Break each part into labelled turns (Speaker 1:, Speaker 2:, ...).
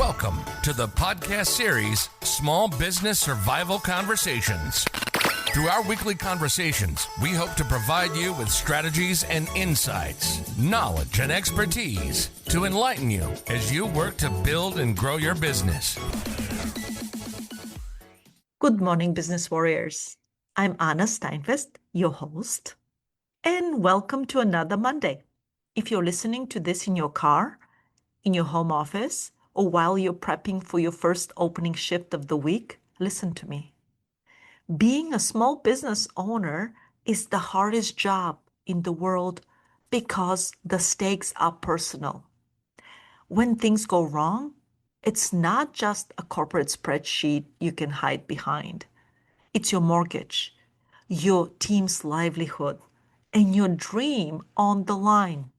Speaker 1: Welcome to the podcast series, Small Business Survival Conversations. Through our weekly conversations, we hope to provide you with strategies and insights, knowledge and expertise to enlighten you as you work to build and grow your business.
Speaker 2: Good morning, business warriors. I'm Anna Steinfest, your host, and welcome to another Monday. If you're listening to this in your car, in your home office, or while you're prepping for your first opening shift of the week, listen to me. Being a small business owner is the hardest job in the world because the stakes are personal. When things go wrong, it's not just a corporate spreadsheet you can hide behind. It's your mortgage, your team's livelihood, and your dream on the line.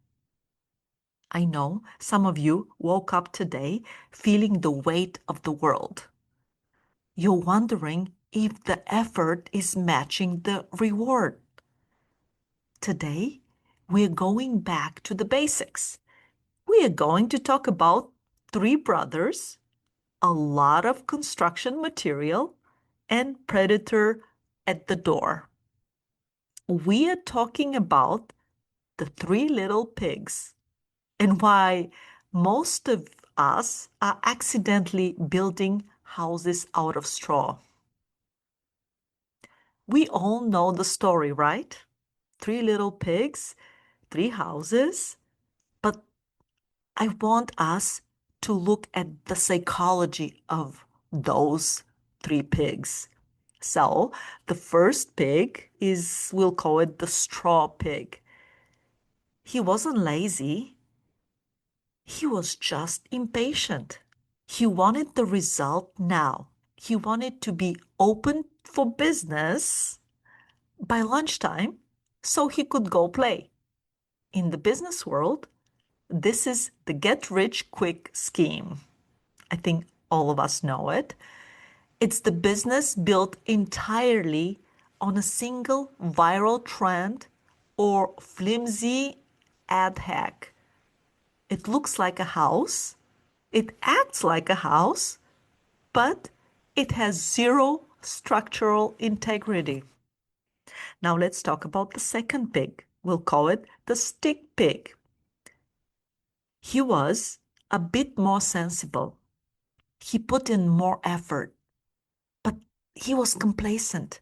Speaker 2: I know some of you woke up today feeling the weight of the world. You're wondering if the effort is matching the reward. Today, we're going back to the basics. We are going to talk about three brothers, a lot of construction material, and predator at the door. We are talking about the three little pigs and why most of us are accidentally building houses out of straw. We all know the story, right? Three little pigs, three houses. But I want us to look at the psychology of those three pigs. So the first pig we'll call it the straw pig. He wasn't lazy. He was just impatient. He wanted the result now. He wanted to be open for business by lunchtime so he could go play. In the business world, this is the get-rich-quick scheme. I think all of us know it. It's the business built entirely on a single viral trend or flimsy ad hack. It looks like a house, it acts like a house, but it has zero structural integrity. Now let's talk about the second pig. We'll call it the stick pig. He was a bit more sensible. He put in more effort, but he was complacent.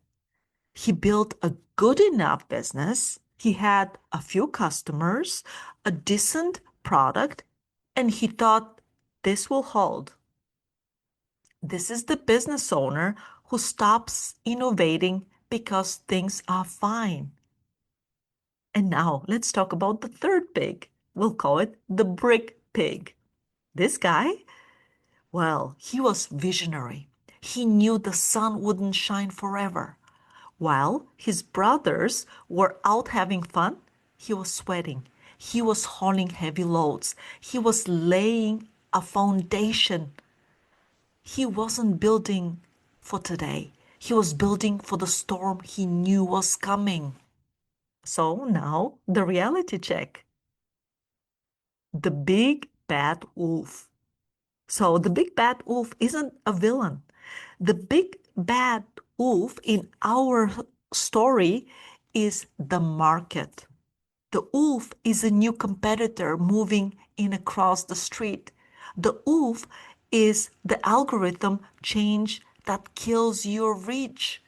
Speaker 2: He built a good enough business. He had a few customers, a decent product, and he thought this will hold. This is the business owner who stops innovating because things are fine. And now let's talk about the third pig. We'll call it the brick pig. This guy, well, he was visionary. He knew the sun wouldn't shine forever. While his brothers were out having fun, he was sweating. He was hauling heavy loads. He was laying a foundation. He wasn't building for today. He was building for the storm he knew was coming. So now the reality check. The big bad wolf. So the big bad wolf isn't a villain. The big bad wolf in our story is the market. The wolf is a new competitor moving in across the street. The wolf is the algorithm change that kills your reach.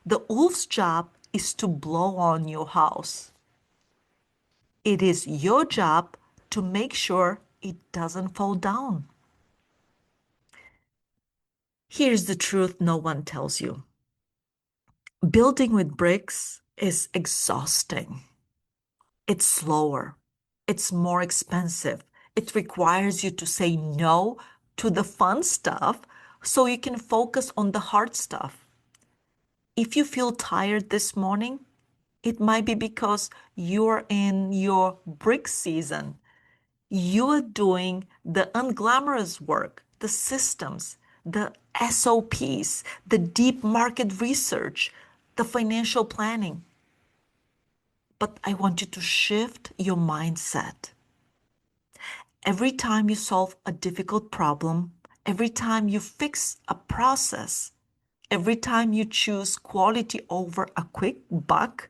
Speaker 2: The wolf's job is to blow on your house. It is your job to make sure it doesn't fall down. Here's the truth no one tells you. Building with bricks is exhausting. It's slower. It's more expensive. It requires you to say no to the fun stuff so you can focus on the hard stuff. If you feel tired this morning, it might be because you're in your brick season. You're doing the unglamorous work, the systems, the SOPs, the deep market research, the financial planning. But I want you to shift your mindset. Every time you solve a difficult problem, every time you fix a process, every time you choose quality over a quick buck,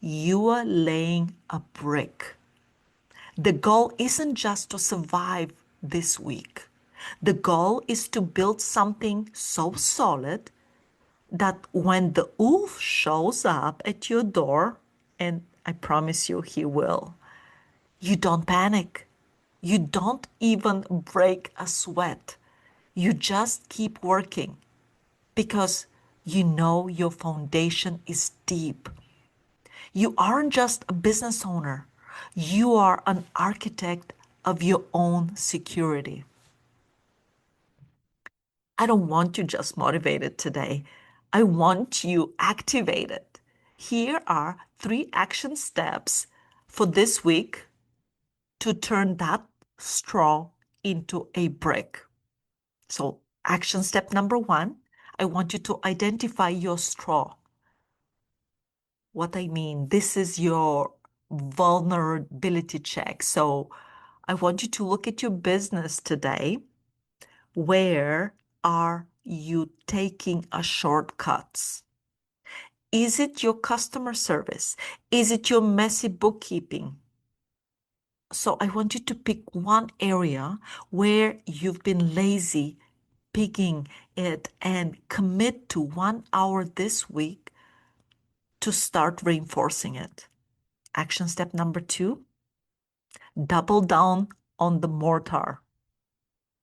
Speaker 2: you are laying a brick. The goal isn't just to survive this week. The goal is to build something so solid that when the wolf shows up at your door, and I promise you he will, you don't panic. You don't even break a sweat. You just keep working because you know your foundation is deep. You aren't just a business owner, you are an architect of your own security. I don't want you just motivated today. I want you activated. Here are 3 action steps for this week to turn that straw into a brick. So, action step number 1, I want you to identify your straw. What I mean, this is your vulnerability check. So, I want you to look at your business today. Where are you taking a shortcuts? Is it your customer service? Is it your messy bookkeeping? So I want you to pick one area where you've been lazy, picking it, and commit to 1 hour this week to start reinforcing it. Action step number 2, double down on the mortar.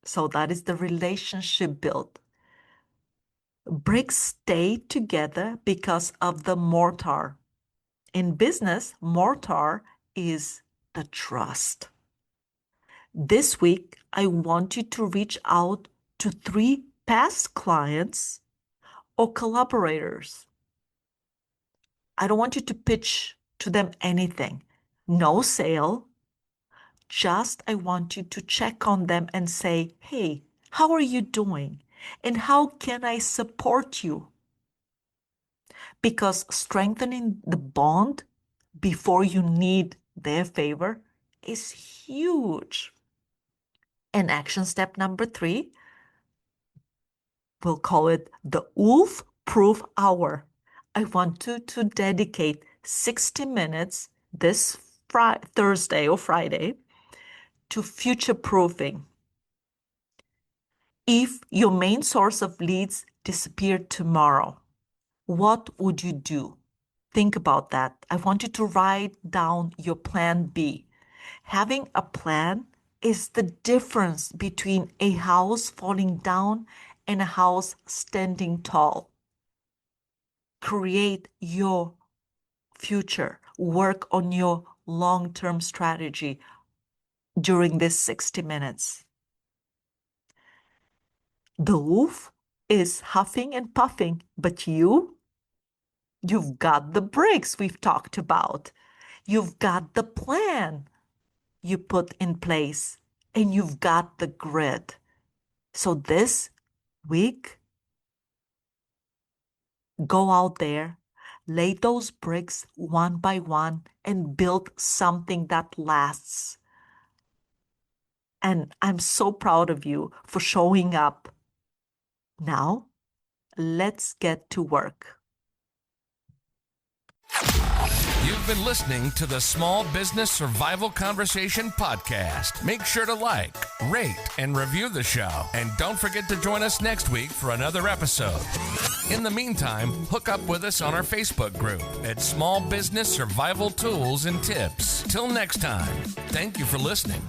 Speaker 2: So that is the relationship build. Bricks stay together because of the mortar. In business, mortar is the trust. This week, I want you to reach out to 3 past clients or collaborators. I don't want you to pitch to them anything. No sale. Just I want you to check on them and say, hey, how are you doing? And how can I support you? Because strengthening the bond before you need their favor is huge. And action step number 3, we'll call it the wolf proof hour. I want to dedicate 60 minutes this Thursday or Friday to future proofing. If your main source of leads disappeared tomorrow, what would you do? Think about that. I want you to write down your plan B. Having a plan is the difference between a house falling down and a house standing tall. Create your future. Work on your long-term strategy during this 60 minutes. The wolf is huffing and puffing, but you've got the bricks we've talked about. You've got the plan you put in place, and you've got the grit. So this week, go out there, lay those bricks one by one, and build something that lasts. And I'm so proud of you for showing up. Now, let's get to work.
Speaker 1: You've been listening to the Small Business Survival Conversation podcast. Make sure to like, rate, and review the show. And don't forget to join us next week for another episode. In the meantime, hook up with us on our Facebook group at Small Business Survival Tools and Tips. Till next time, thank you for listening.